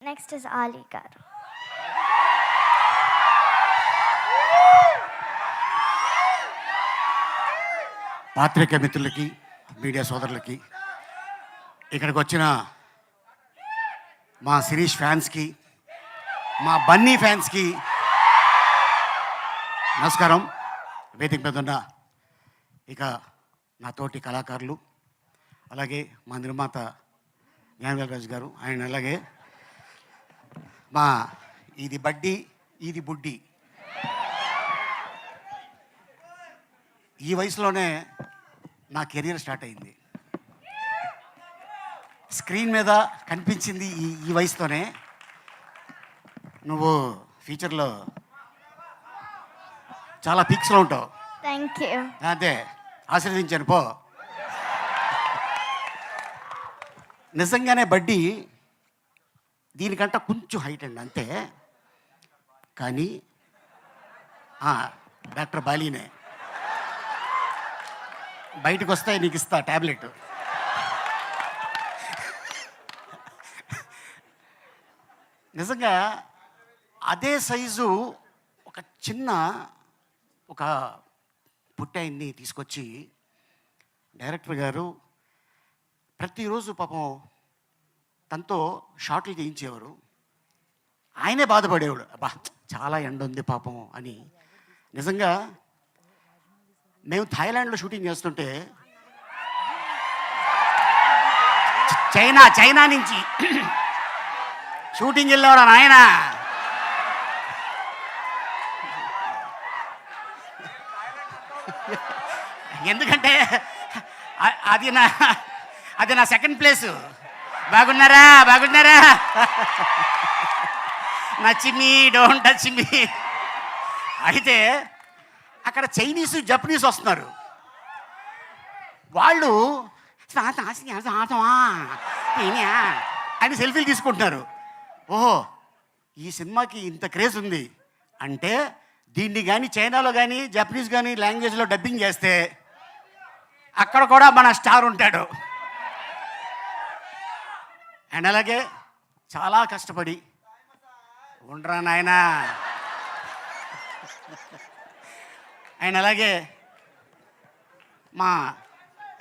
Next is Ali గారు. పాత్రిక మిత్రులకి, media సోదరులకి, ఇక్కడికి వచ్చిన మా శిరీష్ ఫ్యాన్స్కి, మా బన్నీ ఫ్యాన్స్కి నమస్కారం. వేదిక మీద ఉన్న ఇక నా తోటి కళాకారులు, అలాగే మా నిర్మాత జ్ఞానవేల్ గారు, ఆయన అలాగే మా ఇది బడ్డీ ఇది బుడ్డి, ఈ వయసులోనే నా కెరీర్ స్టార్ట్ అయింది. స్క్రీన్ మీద కనిపించింది ఈ వయసుతోనే. నువ్వు ఫ్యూచర్లో చాలా పీక్స్లో ఉంటావు. Thank you. అదే ఆశీర్వదించాను పో. నిజంగానే బడ్డీ దీనికంట కొంచెం హైట్ అండి అంతే, కానీ డాక్టర్ బాలీనే బయటకు వస్తాయి, నీకు ఇస్తా ట్యాబ్లెట్. నిజంగా అదే సైజు ఒక చిన్న ఒక పుట్టాయిని తీసుకొచ్చి డైరెక్టర్ గారు ప్రతిరోజు పాపం తనతో షార్ట్లు చేయించేవారు. ఆయనే బాధపడేవాడు, అబ్బా చాలా ఎండ ఉంది పాపం అని. నిజంగా మేము థాయిలాండ్లో షూటింగ్ చేస్తుంటే చైనా నుంచి షూటింగ్ వెళ్ళేవాడు ఆయన. ఎందుకంటే అది నా సెకండ్ ప్లేసు. బాగున్నారా నచ్చిమి డోంట్ టచ్ మీ. అయితే అక్కడ చైనీస్ జపనీస్ వస్తున్నారు. వాళ్ళు అని సెల్ఫీలు తీసుకుంటున్నారు. ఓహో, ఈ సినిమాకి ఇంత క్రేజ్ ఉంది అంటే దీన్ని కానీ చైనాలో కానీ జపనీస్ కానీ లాంగ్వేజ్లో డబ్బింగ్ చేస్తే అక్కడ కూడా మన స్టార్ ఉంటాడు. అండ్ అలాగే చాలా కష్టపడి ఉండరా నాయనా. అండ్ అలాగే మా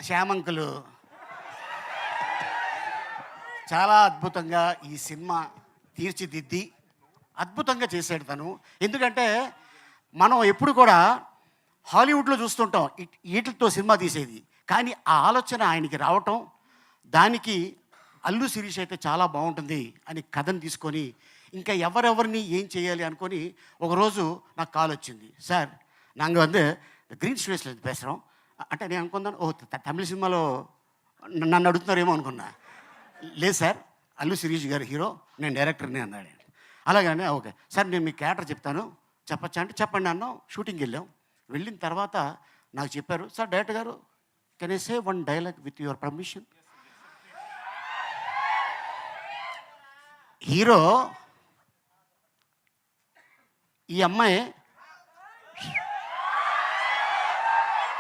శ్యామంకులు చాలా అద్భుతంగా ఈ సినిమా తీర్చిదిద్ది అద్భుతంగా చేసాడు తను. ఎందుకంటే మనం ఎప్పుడు కూడా హాలీవుడ్లో చూస్తుంటాం వీటితో సినిమా తీసేది, కానీ ఆ ఆలోచన ఆయనకి రావటం, దానికి అల్లు శిరీష్ అయితే చాలా బాగుంటుంది అని కథను తీసుకొని ఇంకా ఎవరెవరిని ఏం చేయాలి అనుకొని ఒకరోజు నాకు కాల్ వచ్చింది. సార్ நாங்கள் வந்து గ్రీన్ స్టూడియోస్లో பேசுகிறோம் అంటే నేను అనుకున్నాను, ఓ తమిళ సినిమాలో నన్ను అడుగుతున్నారేమో అనుకున్నా. లేదు సార్, అల్లు శిరీష్ గారు హీరో, నేను డైరెక్టర్ని అన్నాడు. అలాగనే ఓకే సార్, నేను మీ క్యారెక్టర్ చెప్తాను చెప్పచ్చా అంటే చెప్పండి అన్నాం. షూటింగ్కి వెళ్ళిన తర్వాత నాకు చెప్పారు, సార్ డైరెక్టర్ గారు can I say one dialogue with your permission. Hero ఈ అమ్మాయి,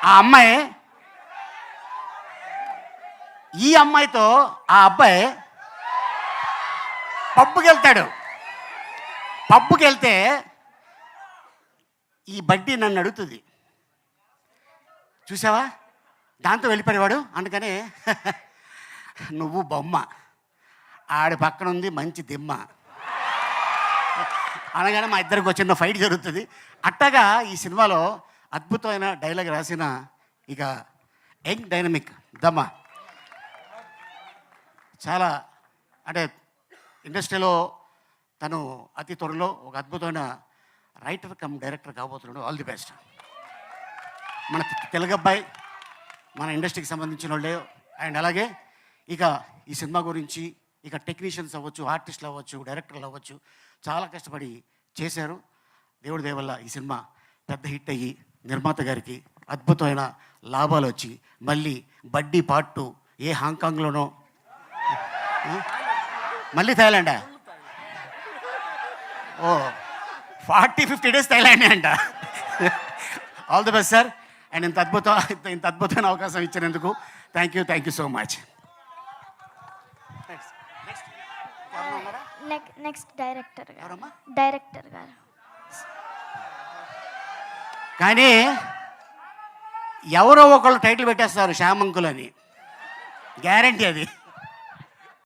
ఆ అమ్మాయి ఈ అమ్మాయితో ఆ అబ్బాయి పబ్బుకి వెళ్తాడు. పబ్బుకి వెళ్తే ఈ బడ్డీ నన్ను అడుగుతుంది, చూసావా దాంతో వెళ్ళిపోయేవాడు. అందుకనే నువ్వు బొమ్మ, ఆడి పక్కన ఉంది మంచి దిమ్మ అనగానే మా ఇద్దరికి వచ్చిన ఫైట్ జరుగుతుంది. అట్టగా ఈ సినిమాలో అద్భుతమైన డైలాగ్ రాసిన ఇక యంగ్ డైనమిక్ దమ్మ, చాలా అంటే ఇండస్ట్రీలో తను అతి త్వరలో ఒక అద్భుతమైన రైటర్ కమ్ డైరెక్టర్ కాబోతున్నాడు. All the best. మన తెలుగు అబ్బాయి, మన ఇండస్ట్రీకి సంబంధించిన వాళ్ళే. అండ్ అలాగే ఇక ఈ సినిమా గురించి ఇక టెక్నీషియన్స్ అవ్వచ్చు, ఆర్టిస్టులు అవ్వచ్చు, డైరెక్టర్లు అవ్వచ్చు, చాలా కష్టపడి చేశారు. దేవుడి దయ వల్ల ఈ సినిమా పెద్ద హిట్ అయ్యి నిర్మాత గారికి అద్భుతమైన లాభాలు వచ్చి మళ్ళీ బడ్డీ పార్ట్ 2 ఏ హాంకాంగ్లోనో, మళ్ళీ థాయిలాండా, ఓ 40-50 డేస్ థాయిలాండే అంట. All the best sir. And ఇంత అద్భుతమైన అవకాశం ఇచ్చినందుకు thank you so much. Next director గారు. ఎవరమ్మా? డైరెక్టర్ గారు. కానీ ఎవరో ఒకళ్ళు టైటిల్ పెట్టేస్తారు శ్యామ్ అంకుల్ అని, గ్యారంటీ అది.